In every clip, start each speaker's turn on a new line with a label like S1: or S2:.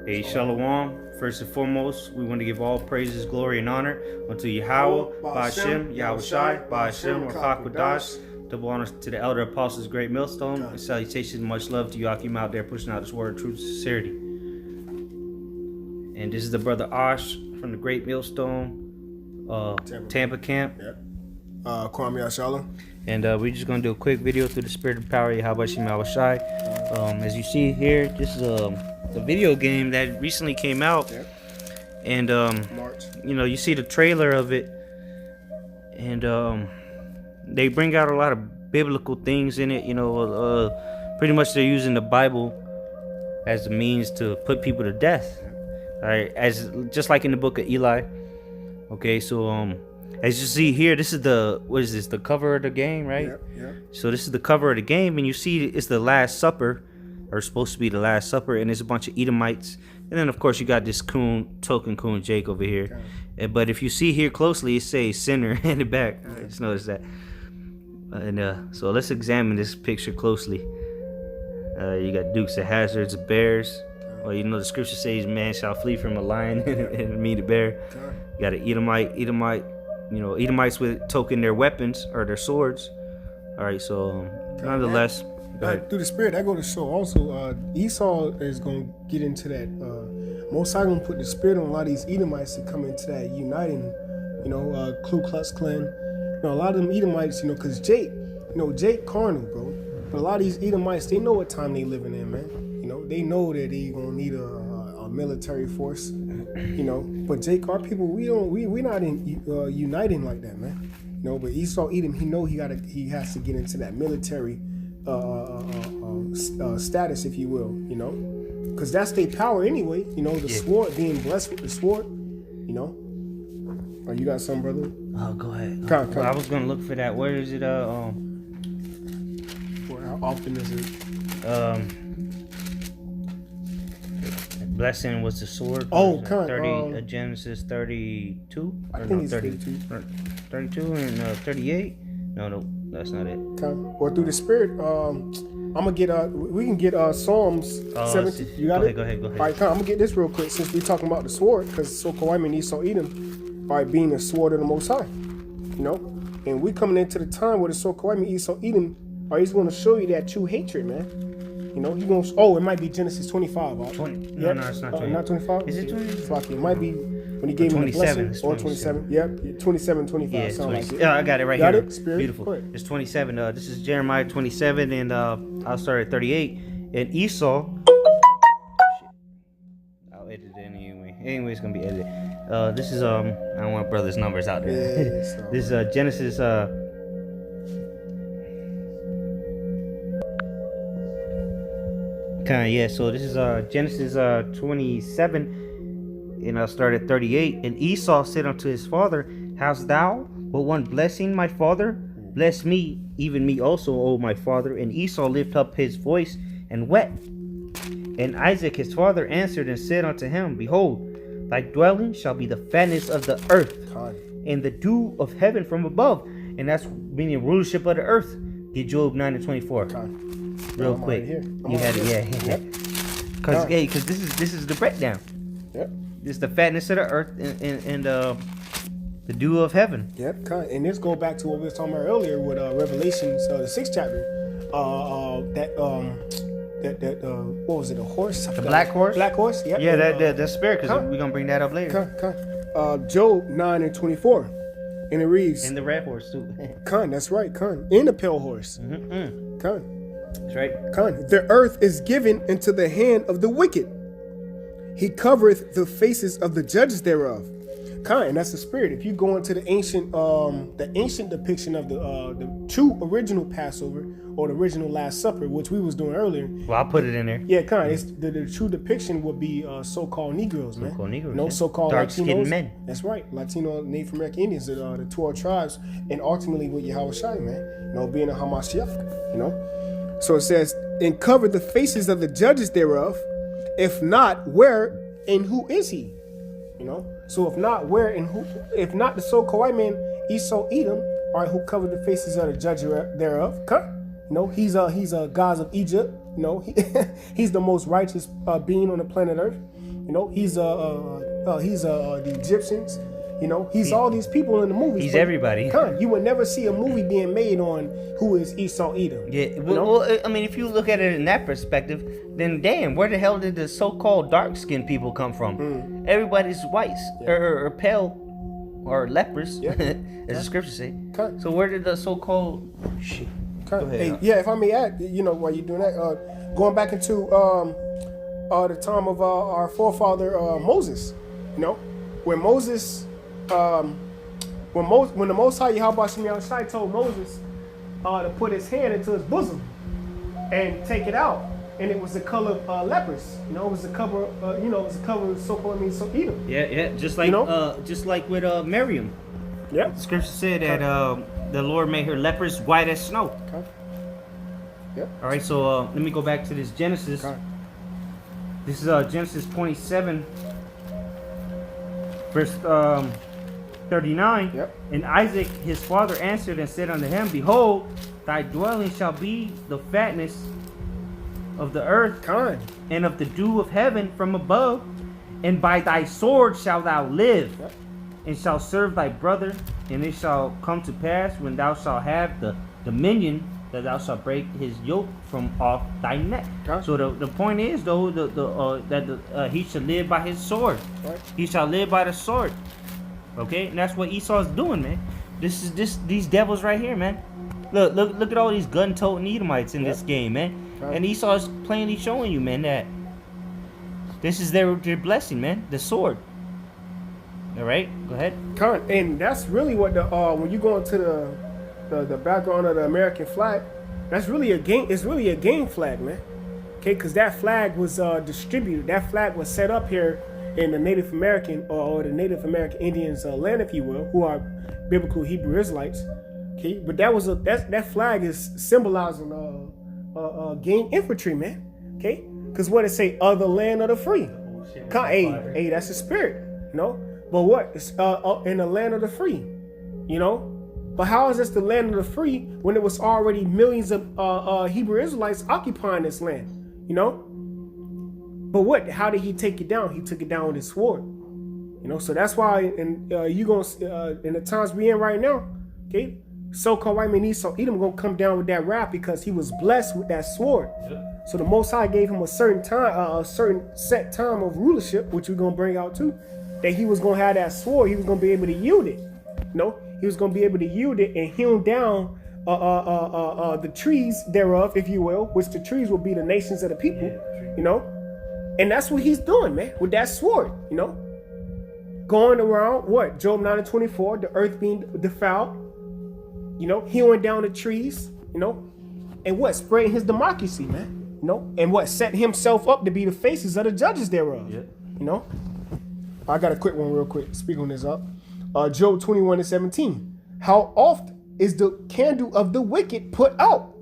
S1: Hey, Shalom. First and foremost, we want to give all praises, glory, and honor unto Yahweh, Ba'ashem, Yahushai, Ba'ashem, Rakak Wadash. Double honors to the elder apostles, Great Millstone, and salutations, much love to you, Akim, out there pushing out this word of truth and sincerity. And this is the brother Ash from the Great Millstone, Tampa camp.
S2: Yep. Kwame Ashala.
S1: And we're just going to do a quick video through the spirit and power of Yahweh Yahushai. As you see here, this is a video game that recently came out.
S2: Yep.
S1: And
S2: March.
S1: you know, you see the trailer of it, and they bring out a lot of biblical things in it. You know, pretty much they're using the Bible as a means to put people to death. All right, as just like in the book of Eli. Okay, so as you see here, this is the cover of the game, right?
S2: Yep, yep.
S1: So this is the cover of the game, and you see it's the Last Supper, or supposed to be the Last Supper, and there's a bunch of Edomites, and then of course you got this token coon Jake over here. Okay. But if you see here closely, it says sinner in the back. I just noticed that. And so let's examine this picture closely. You got Dukes of Hazzards, bears. Well, you know the scripture says, "Man shall flee from a lion and meet a bear." You got an Edomite. You know, Edomites with token their weapons or their swords. All right, so nonetheless,
S2: through the spirit, I go to show also Esau is going to get into that. Most I going to put the spirit on a lot of these Edomites to come into that uniting, you know, Ku Klux Klan. You know, a lot of them Edomites, you know, because Jake carnal, bro. But a lot of these Edomites, they know what time they living in, man. You know, they know that they gonna need a military force. You know, but Jake, our people, we not in uniting like that, man. You know, but Esau Edom, he has to get into that military status, if you will. You know, because that's their power anyway. You know, the sword, being blessed with the sword. You know. Oh, you got something, brother?
S1: Oh, go ahead.
S2: Come.
S1: Well, I was gonna look for that. Where is it?
S2: How often is it?
S1: Blessing was the sword.
S2: Oh,
S1: 30. Genesis 32.
S2: I think it's
S1: 32. 32 and 38. No, that's not it.
S2: Or through the spirit. I'm gonna get. We can get Psalms 17. You got it.
S1: Go ahead.
S2: All right, I'm gonna get this real quick since we're talking about the sword, because so Kawhi and Esau Edom, all right, being the sword of the Most High. You know, and we coming into the time where the so Kawhi and Esau Edom, he's going to show you that true hatred, man. You know, he gonna. Oh, it might be Genesis 25.
S1: 20. No, it's not 20.
S2: Not 25.
S1: Is it 20?
S2: It might be when he gave him the blessing. Or 27. Yep, 27, 25.
S1: Yeah,
S2: sound like it.
S1: Yeah, I got it right
S2: got
S1: here.
S2: It? Spirit?
S1: Beautiful. It's 27. This is Jeremiah 27, and I'll start at 38. And Esau. I'll edit it anyway. Anyway, it's gonna be edited. This is I don't want brothers' numbers out there.
S2: Yes,
S1: This is Genesis. So this is Genesis 27, and I'll start at 38. And Esau said unto his father, Hast thou but one blessing, my father? Bless me, even me also, O my father. And Esau lifted up his voice and wept. And Isaac his father answered and said unto him, Behold, thy dwelling shall be the fatness of the earth, and the dew of heaven from above. And that's meaning rulership of the earth. Get Job 9 and 24. Real quick, you had it, yeah. Because this is the breakdown.
S2: Yep.
S1: This is the fatness of the earth and the dew of heaven.
S2: Yep. And this go back to what we were talking about earlier with Revelations, the 6th chapter. What was it? A horse?
S1: The black horse.
S2: Black horse. Yep.
S1: Yeah, that spirit. Because we're gonna bring that up later.
S2: Job 9 and 24, and it reads.
S1: And the red horse too.
S2: That's right. And the pale horse.
S1: That's right.
S2: The earth is given into the hand of the wicked. He covereth the faces of the judges thereof. And that's the spirit. If you go into the ancient depiction of the true original Passover or the original Last Supper, which we was doing earlier.
S1: Well, I'll put it in there.
S2: Yeah, it's the true depiction would be so-called Negroes, man.
S1: So-called Negroes.
S2: No, so-called
S1: dark-skinned men.
S2: That's right. Latino, Native American Indians, the 12 tribes, and ultimately with Yahushua, man. You know, being a Hamashiach, you know. So it says, and cover the faces of the judges thereof. If not, where and who is he? You know. So if not, where and who? If not the so-called white man Esau Edom, all right, who covered the faces of the judge thereof? You know, he's a god of Egypt. You know, he's the most righteous being on the planet Earth. You know, he's the Egyptians. You know, he's all these people in the movies.
S1: He's everybody.
S2: You would never see a movie being made on who is Esau Edom.
S1: Yeah, well, I mean, if you look at it in that perspective, then damn, where the hell did the so-called dark-skinned people come from? Everybody's whites or pale or lepers, as the scriptures say. So where did the so-called shit?
S2: Hey, yeah, if I may add, you know, while you're doing that, going back into the time of our forefather Moses, you know, when Moses. When the Most High Yahweh Shai told Moses to put his hand into his bosom and take it out, and it was the color of lepers. You know, it was the cover. It was the cover of so-called Edom.
S1: Yeah, just like just like with Miriam.
S2: Yeah,
S1: the scripture said that the Lord made her lepers white as snow.
S2: Okay. Yeah.
S1: All right, so let me go back to this Genesis.
S2: Okay.
S1: This is Genesis 27, verse 39.
S2: Yep.
S1: And Isaac his father answered and said unto him, Behold, thy dwelling shall be the fatness of the earth, and of the dew of heaven from above, and by thy sword shalt thou live, and shalt serve thy brother. And it shall come to pass, when thou shalt have the dominion, that thou shalt break his yoke from off thy neck. So the point is, though, that he shall live by his sword.
S2: Right.
S1: He shall live by the sword. Okay, and that's what Esau's doing, man. These devils right here, man. Look at all these gun-toting Edomites in this game, man. And Esau's plainly showing you, man, that this is their blessing, man. The sword. All right, go ahead.
S2: And that's really what when you go into the background of the American flag, that's really a game. It's really a game flag, man. Okay, because that flag was distributed. That flag was set up here in the Native American or the Native American Indians' land, if you will, who are biblical Hebrew Israelites. Okay, but that flag is symbolizing game infantry, man. Okay, because what it say, of the land of the free. Hey, that's the spirit, you know. But what? It's in the land of the free, you know. But how is this the land of the free when it was already millions of Hebrew Israelites occupying this land, you know? But what? How did he take it down? He took it down with his sword, you know. So that's why, in the times we in right now, okay, so-called white man Esau Edom gonna come down with that wrath because he was blessed with that sword. Yep. So the Most High gave him a certain time, a certain set time of rulership, which we're gonna bring out too, that he was gonna have that sword. He was gonna be able to yield it. You know, he was gonna be able to yield it and hew down the trees thereof, if you will, which the trees will be the nations of the people. You know. And that's what he's doing, man, with that sword, you know. Going around, what? Job 9:24, the earth being defiled, you know, hewing down the trees, you know, and what? Spreading his democracy, man, you know, and what? Setting himself up to be the faces of the judges thereof, you know. I got a quick one real quick, speak on this up. Job 21:17. How oft is the candle of the wicked put out?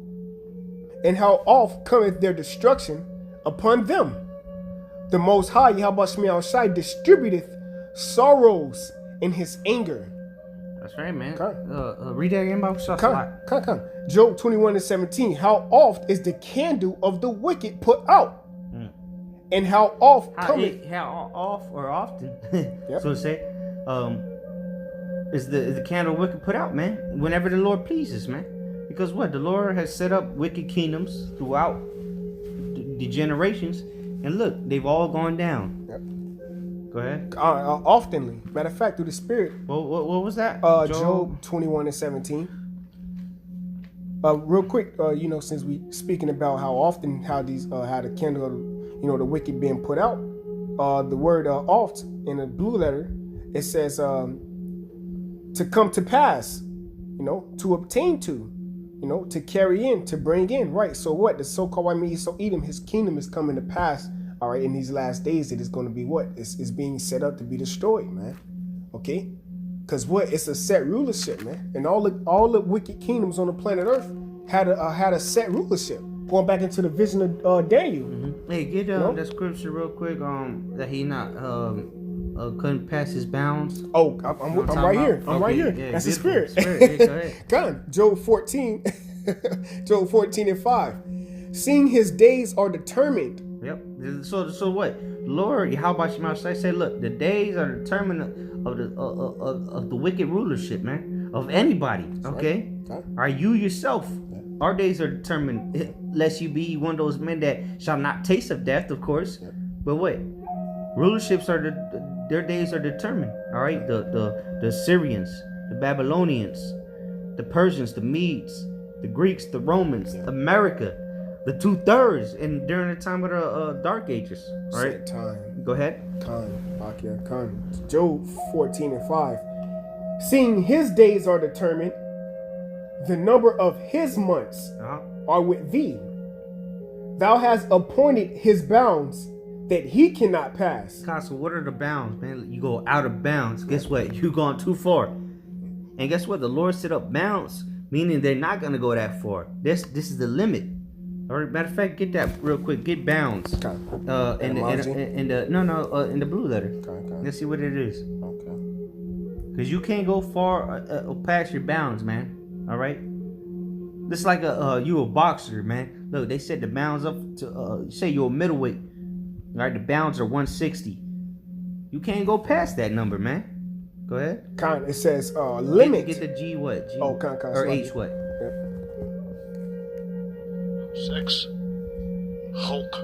S2: And how oft cometh their destruction upon them? The Most High, Yahweh Shai, distributeth sorrows in his anger.
S1: That's right, man. Read that again, Bible.
S2: Come. Job 21:17. How oft is the candle of the wicked put out? And how oft cometh...
S1: How oft or often? Yep. So to say, is the candle wicked put out, man? Whenever the Lord pleases, man. Because what? The Lord has set up wicked kingdoms throughout the generations. And look, they've all gone down. Yep. Go ahead.
S2: Oftenly. Matter of fact, through the Spirit.
S1: What was that?
S2: Job 21:17. Real quick, you know, since we speaking about how the candle, you know, the wicked being put out, the word oft in the blue letter, it says to come to pass, you know, to obtain to, you know, to carry in, to bring in, right? So what? The so-called white man Esau Edom, his kingdom is coming to pass, all right, in these last days. It is going to be what? It's being set up to be destroyed, man. Okay? Because what? It's a set rulership, man. And all the wicked kingdoms on the planet Earth had a set rulership. Going back into the vision of Daniel.
S1: Mm-hmm. Hey, get that scripture real quick. That he not couldn't pass his bounds.
S2: Oh, I'm right here. I'm right here. Yeah, that's the spirit.
S1: Go ahead.
S2: Come on. Job 14. Job 14:5. Seeing his days are determined.
S1: Yep. So what? Lord, how about you, Mount say, look, the days are determined of the wicked rulership, man, of anybody. Okay.
S2: Right.
S1: Are you yourself? Our days are determined, lest you be one of those men that shall not taste of death, of course. But what? Rulerships are their days are determined. All right, the Syrians, the Babylonians, the Persians, the Medes, the Greeks, the Romans, America, the 2/3, and during the time of the Dark Ages. All right,
S2: Set time.
S1: go ahead.
S2: Khan. Job 14:5. Seeing his days are determined, the number of his months are with thee. Thou hast appointed his bounds that he cannot pass.
S1: So what are the bounds, man? You go out of bounds. Guess what? You gone too far. And guess what? The Lord set up bounds, meaning they're not gonna go that far. This is the limit. All right. Matter of fact, get that real quick. Get bounds. In the blue letter.
S2: Okay.
S1: Let's see what it is.
S2: Okay.
S1: Because you can't go far past your bounds, man. All right. This is like you a boxer, man. Look, they set the bounds up to say you're a middleweight. All right, the bounds are 160. You can't go past that number, man. Go ahead.
S2: It says limit.
S1: Get the G what? G
S2: or
S1: H what?
S3: 6. Hulk.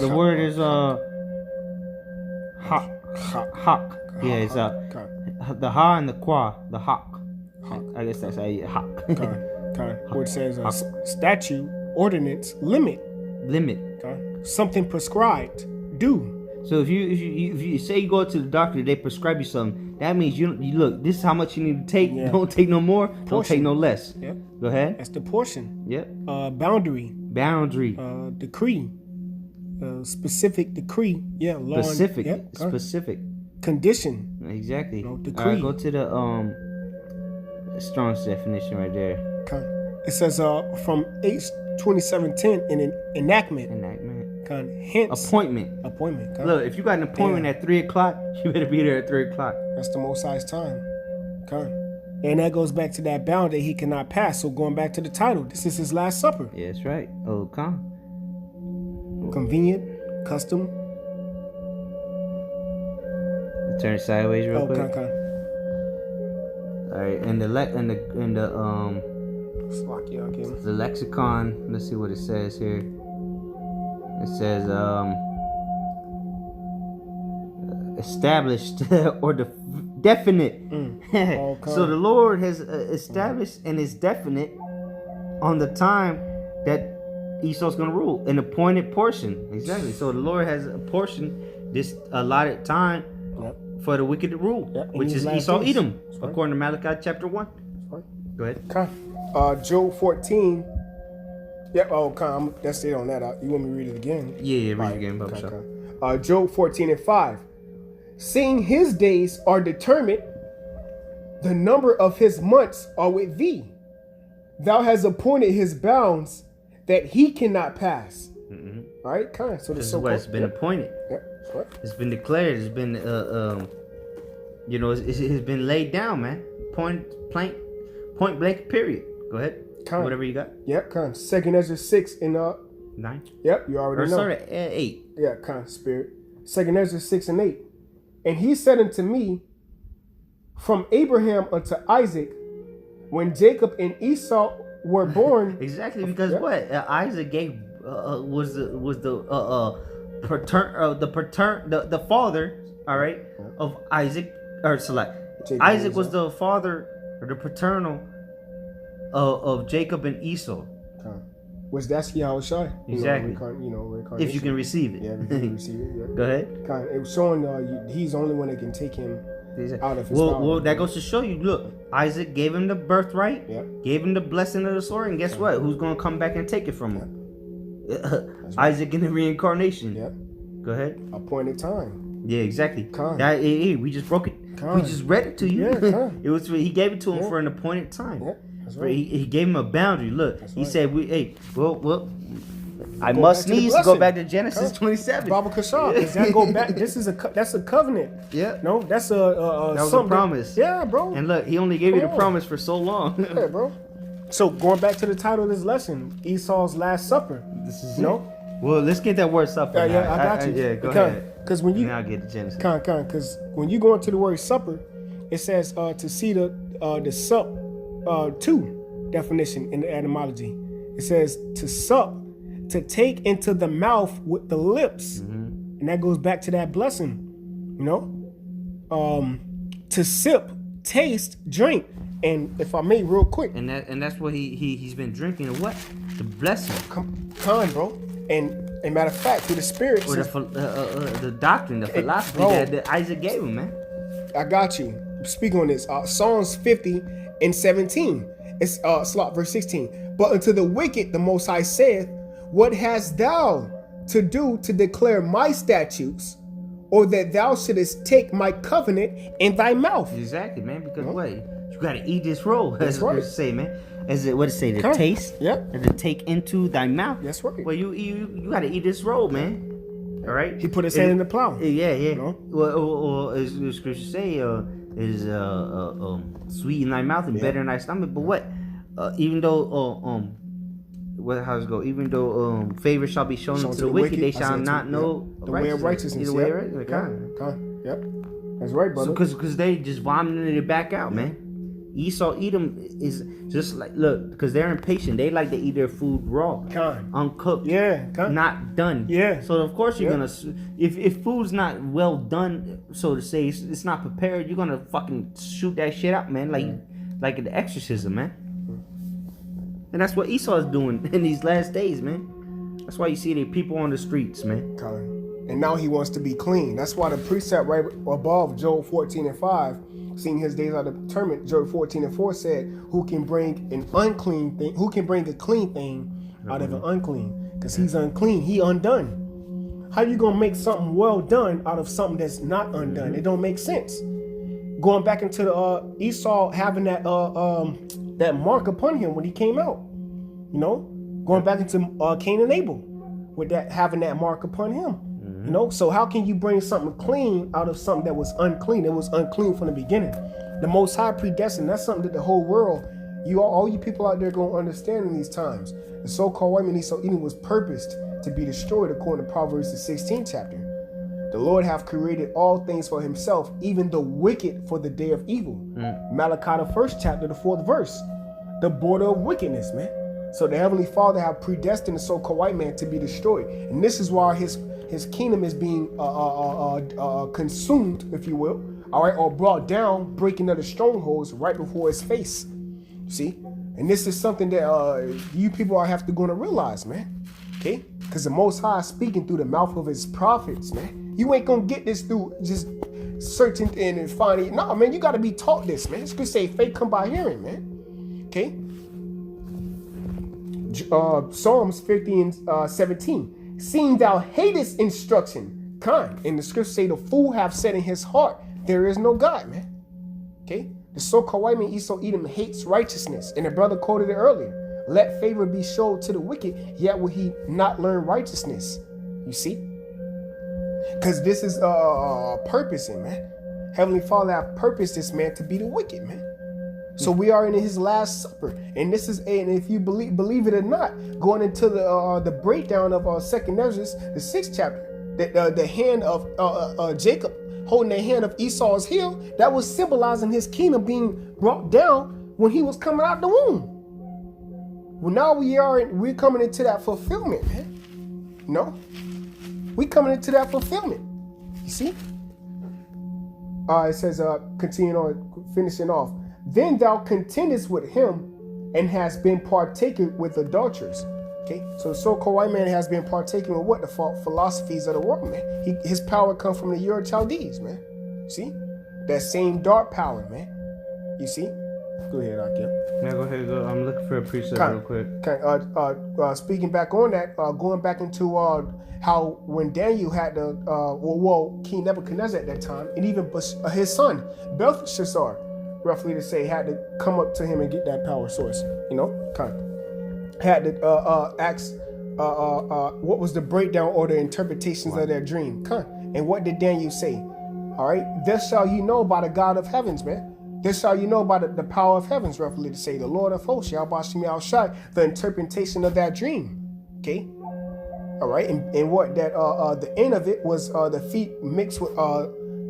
S1: The word is hawk. Yeah, it's the ha and the qua, the hawk. I guess that's how you hawk.
S2: Where it says statute, ordinance, limit. Something prescribed, do.
S1: So if you say you go to the doctor, they prescribe you something. That means you look. This is how much you need to take.
S2: Yeah.
S1: Don't take no more.
S2: Portion.
S1: Don't take no less.
S2: Yep.
S1: Go ahead.
S2: That's the portion.
S1: Yep.
S2: Boundary. Decree. Specific decree. Yeah. Law.
S1: Specific.
S2: And,
S1: Specific.
S2: Condition.
S1: Exactly.
S2: Decree.
S1: All right, go to the Strong's definition right there.
S2: It says from H2710 in an enactment. Hence
S1: Appointment. Look, if you got an appointment at 3:00, you better be there at 3:00.
S2: That's the Most High's time. And that goes back to that bound that he cannot pass. So going back to the title, this is his Last Supper.
S1: Yeah, that's right. Oh,
S2: Convenient, custom.
S1: Turn sideways real quick.
S2: All
S1: right, and the lexicon. Let's see what it says here. It says established or definite. So the Lord has established and is definite on the time that Esau's going to rule, an appointed portion. Exactly. So the Lord has apportioned this allotted time for the wicked to rule, which is Esau, Edom, according to Malachi chapter 1. Go ahead.
S2: Job 14. Yep. That's it on that. You want me to read it again?
S1: Yeah, read it again, Bubba.
S2: Job 14:5. Seeing his days are determined, the number of his months are with thee. Thou hast appointed his bounds that he cannot pass. All right, so
S1: this is what it's been appointed. It's been declared. It's been it's been laid down, man. Point blank. Period. Go ahead. Whatever you got.
S2: Yep. 2nd Ezra 6 and
S1: 9.
S2: Yep, you already know.
S1: Sorry, 8.
S2: Yeah, spirit. 2nd Ezra 6 and 8. And he said unto me, from Abraham unto Isaac, when Jacob and Esau were born.
S1: Exactly, because what Isaac gave was the father, all right, of Isaac, or Isaac was the father or the paternal of Jacob and Esau.
S2: Which that's Yahushua.
S1: Exactly.
S2: Reincarnation.
S1: If you can receive it.
S2: Yeah, if you can receive it. Yeah.
S1: Go ahead.
S2: It was showing he's the only one that can take him out of his power.
S1: Well, that goes to show you. Look, Isaac gave him the birthright, gave him the blessing of the sword, and guess what? Who's going to come back and take it from him? Isaac in the reincarnation.
S2: Yep.
S1: Go ahead.
S2: Appointed time.
S1: Yeah, exactly. We just broke it. We just read it to you.
S2: Yeah,
S1: it was. He gave it to him for an appointed time.
S2: Yeah, that's right.
S1: He gave him a boundary. Look, he said, I
S2: Go
S1: must
S2: back to the
S1: needs go
S2: blessing.
S1: back to Genesis
S2: Huh?
S1: 27.
S2: Baba Kashar, because that go back. That's a covenant.
S1: Yeah.
S2: No, that's
S1: That was a
S2: something
S1: promise.
S2: yeah, bro.
S1: And look, he only gave you the
S2: Come on.
S1: promise for so long.
S2: Yeah, bro. So going back to the title of this lesson, Esau's Last Supper.
S1: This is
S2: No?
S1: it. Well, let's get that word supper.
S2: Yeah,
S1: now.
S2: I got you.
S1: Yeah, go ahead.
S2: Because when you
S1: Now I'll get to Genesis.
S2: because when you go into the word supper, it says to see the sup two definition in the etymology. It says to sup, to take into the mouth with the lips, and that goes back to that blessing. You know, to sip, taste, drink, and if I may, real quick,
S1: And that's what he's been drinking. What? The blessing.
S2: Con, bro. And matter of fact, through the spirit,
S1: Or the doctrine, the philosophy
S2: bro.
S1: that Isaac gave him, man.
S2: I got you. Speak on this. Psalms 50 and 17. It's verse 16. But unto the wicked the Most High saith, what hast thou to do to declare my statutes, or that thou shouldest take my covenant in thy mouth?
S1: Exactly, man. Because what? You gotta eat this roll, as
S2: right.
S1: it say, man. As it what it say, the
S2: Come.
S1: taste,
S2: Yep.
S1: and to take into thy mouth.
S2: That's right.
S1: Well, you gotta eat this roll, man. All right.
S2: He put his hand in the plow.
S1: Yeah.
S2: know?
S1: Well, as the scriptures say, is sweet in thy mouth and better in thy stomach. But what? Even though how's it go? Even though favor shall be shown to the wicked, they shall not know
S2: the way of righteousness.
S1: The way of righteousness.
S2: Yep. That's right, brother.
S1: Because they just vomited it back out, man. Esau, Edom is just like, look, because they're impatient. They like to eat their food raw, uncooked, not done.
S2: Yeah.
S1: So of course you're gonna, if food's not well done, so to say, it's not prepared, you're gonna fucking shoot that shit out, man. Like the exorcism, man. And that's what Esau is doing in these last days, man. That's why you see the people on the streets, man.
S2: And now he wants to be clean. That's why the precept right above Job 14 and 5, seeing his days are determined, Job 14 and 4 said, who can bring an unclean thing, who can bring a clean thing out of an unclean? Because he's unclean, he undone. How you gonna make something well done out of something that's not undone? It don't make sense. Going back into the Esau having that that mark upon him when he came out, you know, going back into Cain and Abel with that having that mark upon him. You know, so how can you bring something clean out of something that was unclean? It was unclean from the beginning. The Most High predestined. That's something that the whole world, all you people out there gonna understand in these times. The so-called white man Esau Edom was purposed to be destroyed according to Proverbs the 16th chapter. The Lord hath created all things for himself, even the wicked for the day of evil. Malachi the 1st chapter, the 4th verse. The border of wickedness, man. So the Heavenly Father have predestined the so-called white man to be destroyed. And this is why his kingdom is being consumed, if you will, all right, or brought down, breaking of the strongholds right before his face. See? And this is something that you people have to go to realize, man. Okay? Because the Most High is speaking through the mouth of his prophets, man. You ain't gonna get this through just searching and finding. No, man, you gotta be taught this, man. It's gonna say faith come by hearing, man. Okay? Psalms 50 and 17. Seeing thou hatest instruction, kind. And the scriptures say the fool have said in his heart, there is no God, man. Okay? The so-called white man Esau Edom hates righteousness. And the brother quoted it earlier. Let favor be showed to the wicked, yet will he not learn righteousness. You see? Because this is purposing, man. Heavenly Father have purposed this man to be the wicked, man. So we are in his last supper, and this is, and if you believe it or not, going into the breakdown of 2nd Ezra, the 6th chapter, the hand of Jacob holding the hand of Esau's heel, that was symbolizing his kingdom being brought down when he was coming out the womb. Well, now we're coming into that fulfillment, man. You know, we coming into that fulfillment. You see? It says, continuing on, finishing off. Then thou contendest with him and has been partaken with adulterers. Okay, so the so-called white man has been partaking with what? The philosophies of the world, man. His power comes from the Ur Chaldees, man. See? That same dark power, man. You see? Go ahead, Akim.
S1: Yeah, go ahead. Go. I'm looking for a precept real quick.
S2: Speaking back on that, going back into how when Daniel had the, King Nebuchadnezzar at that time, and even his son, Belshazzar, roughly to say, had to come up to him and get that power source, you know, had to ask what was the breakdown or the interpretations of their dream? And what did Daniel say? All right, this shall you know by the God of heavens, man. This shall you know by the power of heavens, roughly to say, the Lord of hosts, the interpretation of that dream. Okay. All right, and what that the end of it was the feet mixed with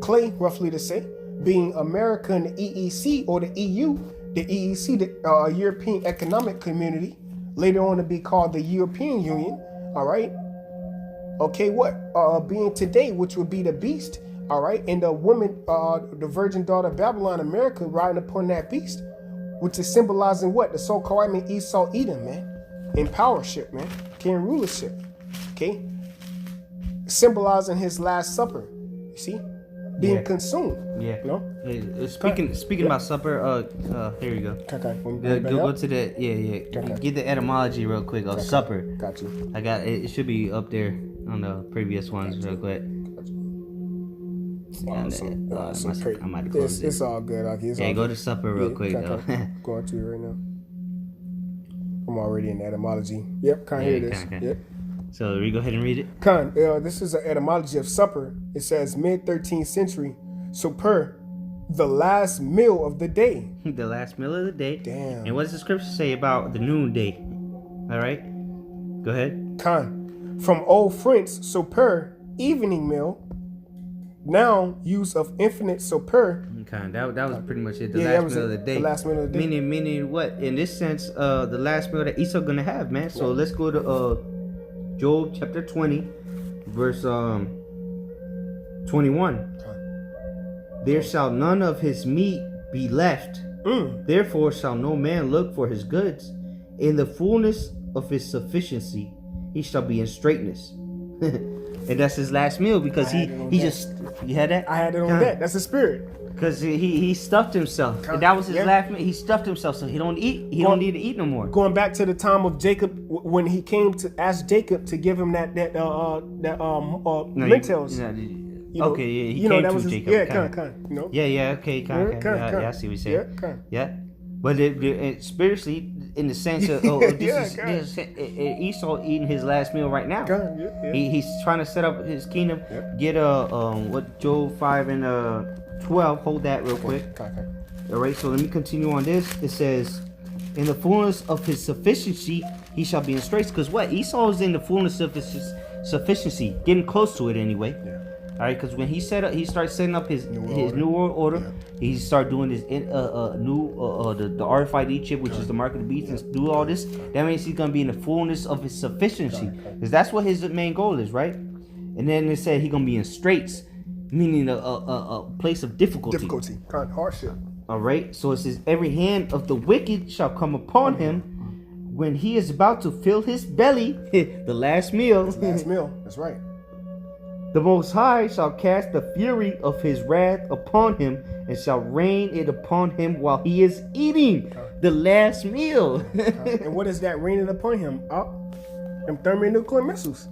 S2: clay, roughly to say, being America and the EEC or the EU, the EEC, the European Economic Community, later on to be called the European Union. All right. Okay, what being today, which would be the beast. All right, and the woman, the virgin daughter of Babylon, America, riding upon that beast, which is symbolizing what? The so-called Esau, Edom, man, in powership, man, king rulership. Okay, symbolizing his last supper. You see, being consumed.
S1: Yeah.
S2: You know.
S1: Speaking about supper. Here you go. Go to the Get the etymology real quick of supper.
S2: Got you.
S1: I got it. It should be up there on the previous ones real quick.
S2: I might close it's all good.
S1: Go to supper real quick though.
S2: Going to it right now. I'm already in etymology. Yep, here it is. Yep.
S1: So we go ahead and read it.
S2: This is an etymology of supper. It says mid-13th century. Super, the last meal of the day.
S1: The last meal of the day.
S2: Damn.
S1: And what does the scripture say about the noonday? All right. Go ahead.
S2: From Old French, super, evening meal. Now use of infinite super.
S1: That was pretty much it. The last meal of the day.
S2: The last meal of the day.
S1: Meaning what? In this sense, the last meal that Esau gonna have, man. So let's go to Job chapter 20, verse 21. There shall none of his meat be left. Therefore shall no man look for his goods. In the fullness of his sufficiency, he shall be in straightness. And that's his last meal because he just you had that?
S2: I had it on that. That's the spirit.
S1: Because he stuffed himself. And that was his last meal. He stuffed himself, so he don't eat. He don't need to eat no more.
S2: Going back to the time of Jacob, when he came to ask Jacob to give him lentils.
S1: Okay, yeah, he came to Jacob.
S2: Okay,
S1: I see what you're saying. Yeah. But it spiritually, in the sense of this is Esau eating his last meal right now. He's trying to set up his kingdom. Get what Job 5 and 12. Hold that real quick. All right. So let me continue on this. It says, "In the fullness of his sufficiency, he shall be in straits." Because what Esau is in the fullness of his sufficiency, getting close to it anyway. All right, because when he started setting up his new world order. He started doing his the RFID chip, which is the mark of the beast, and do all this. That means he's gonna be in the fullness of his sufficiency, because that's what his main goal is, right? And then it said he's gonna be in straits, meaning a place of difficulty,
S2: hardship.
S1: All right, so it says every hand of the wicked shall come upon him when he is about to fill his belly, the last meal.
S2: That's right.
S1: The Most High shall cast the fury of his wrath upon him, and shall rain it upon him while he is eating the last meal.
S2: And what is that raining upon him? Them thermonuclear missiles.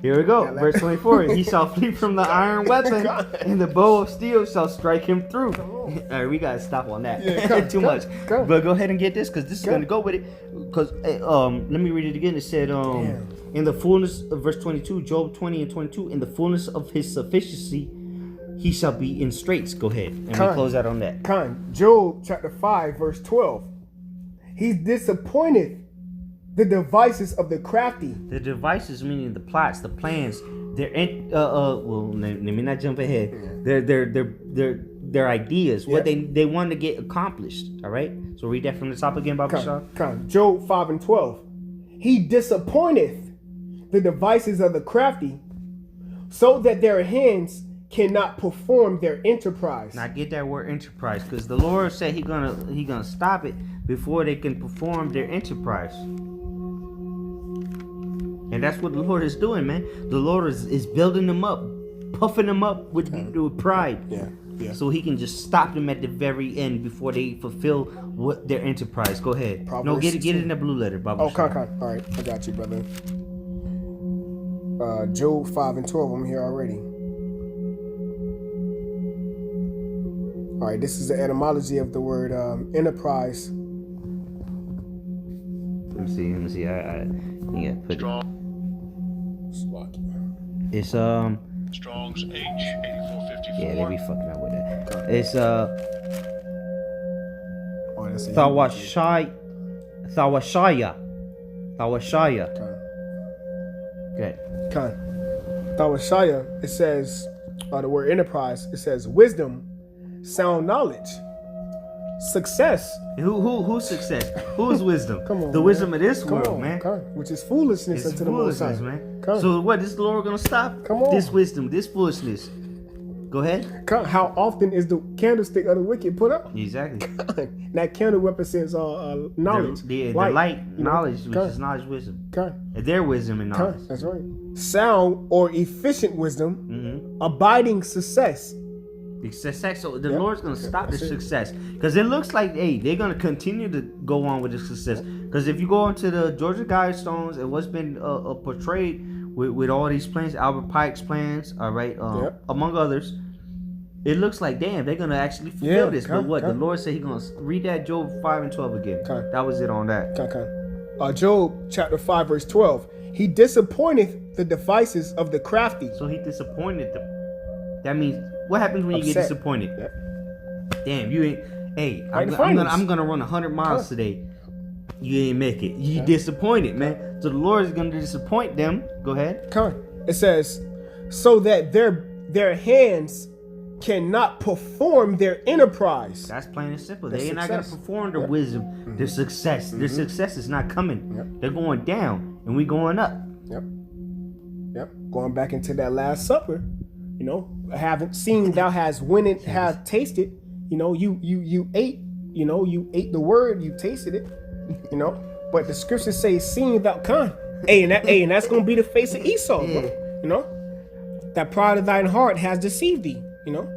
S1: Here we go. Verse 24. He shall flee from the iron weapon, and the bow of steel shall strike him through. All right, we got to stop on that. Too much. But go ahead and get this, because this is going to go with it. Because let me read it again. It said, in the fullness of verse 22, Job 20 and 22, in the fullness of his sufficiency, he shall be in straits. Go ahead. And we close out on that.
S2: Job chapter 5, verse 12. He's disappointed the devices of the crafty.
S1: The devices, meaning the plots, the plans. They're well, let me not jump ahead. Their ideas, what they want to get accomplished. All right. So read that from the top again, Baba Shah.
S2: Job 5 and 12. He disappointeth the devices of the crafty, so that their hands cannot perform their enterprise.
S1: Now get that word enterprise, because the Lord said He gonna stop it before they can perform their enterprise. And that's what the Lord is doing, man. The Lord is building them up, puffing them up with pride. Yeah. So He can just stop them at the very end before they fulfill what their enterprise. Go ahead. Get it in the blue letter, Baba.
S2: All right, I got you, brother. Job 5 and 12. I'm here already. All right, this is the etymology of the word enterprise.
S1: Let me see. I put it. It's
S3: Strong's H8454.
S1: yeah, they be fucking up with that. It's
S2: that's a
S1: Thawashaya. Okay.
S2: Khan. Thawashaya, it says, the word enterprise, it says wisdom, sound knowledge, success.
S1: Who's success? Who's wisdom?
S2: Come on,
S1: the wisdom
S2: man.
S1: of this
S2: Come
S1: world,
S2: on,
S1: man.
S2: Khan, which is foolishness
S1: It's
S2: unto the Most High.
S1: foolishness, man.
S2: Khan.
S1: So what? This Lord gonna stop?
S2: Come on.
S1: This wisdom, this foolishness. Go ahead.
S2: Khan, how often is the candlestick of the wicked put up?
S1: Exactly.
S2: Khan, that candle represents knowledge.
S1: The light,
S2: you know?
S1: knowledge, which
S2: Khan.
S1: is knowledge, wisdom.
S2: Khan.
S1: Their wisdom and knowledge.
S2: Khan, that's right. Sound or efficient wisdom, abiding success.
S1: The success. So the
S2: Yep.
S1: Lord's gonna stop the
S2: That's it.
S1: success because it looks like they're gonna continue to go on with the success. Because if you go into the Georgia Guidestones and what's been portrayed with all these plans, Albert Pike's plans, all right, among others, it looks like damn they're gonna actually fulfill this. But what the Lord said He's gonna read that Job 5:12 again. That was it on that.
S2: Job chapter 5 verse 12. He disappointeth the devices of the crafty.
S1: So He disappointed them. That means what happens when you get
S2: Upset.
S1: disappointed?
S2: Yep.
S1: Damn, you ain't. Hey,
S2: Right in
S1: I'm gonna run 100 miles today. You ain't make it. You disappointed, man. So the Lord is gonna disappoint them. Go ahead.
S2: It says, so that their hands cannot perform their enterprise.
S1: That's plain and simple.
S2: Their
S1: They ain't not gonna
S2: success.
S1: perform their wisdom, their success. Their success is not coming. They're going down, and we going up.
S2: Yep. Going back into that Last Supper, you know, haven't seen thou hast when it have tasted. You know, you ate. You know, you ate the word. You tasted it. You know, but the scriptures say, "Seeing thou come." And that's gonna be the face of Esau, bro. You know, that pride of thine heart has deceived thee. You know,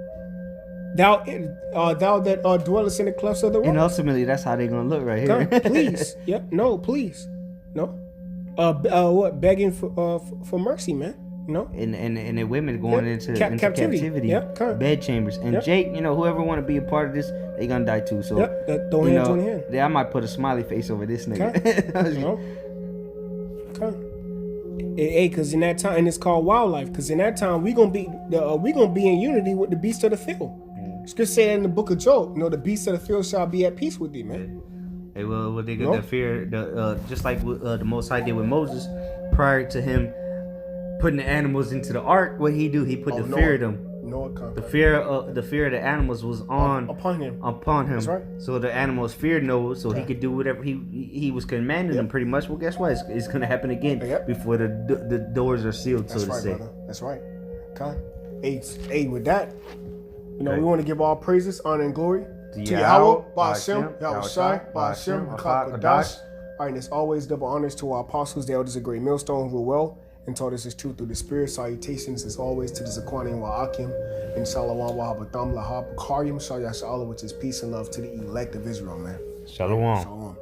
S2: thou that dwellest in the clefts of the rock.
S1: And ultimately, that's how they're gonna look right here.
S2: Please, please, no. What begging for mercy, man? You know,
S1: and the women going into captivity,
S2: Yeah,
S1: bed chambers, and Jake, you know, whoever want to be a part of this, they gonna die too. So
S2: throw
S1: you
S2: hands
S1: know,
S2: on the hand.
S1: I might put a smiley face over this nigga.
S2: You know, hey, cause in that time, and it's called wildlife. Cause in that time, we gonna be in unity with the beasts of the field. Scripture say in the book of Job, you know, the beasts of the field shall be at peace with thee, man.
S1: Hey, well, they got the fear, just like the Most High did with Moses, prior to him putting the animals into the ark. What he do? He put the fear of them. The fear of the animals was upon him.
S2: That's right.
S1: So the animals feared Noah, so he could do whatever he was commanding them. Pretty much. Well, guess what? It's gonna happen again before the doors are sealed, so to say.
S2: Brother. That's right. Hey, with that, you know, we want to give all praises, honor, and glory to Yahweh, Ba'ashem, Yahushai, Ba'ashem, Hakak Kadash. All right, and as always, double honors to our apostles, the elders of Great Millstone, who were well and taught us His truth through the Spirit. Salutations, as always, to the Zakwani wa Akim, and Shalom wa Habatham Lahab Karim Shal Yasha'Allah, which is peace and love to the elect of Israel, man.
S1: Shalom.
S2: Shalom.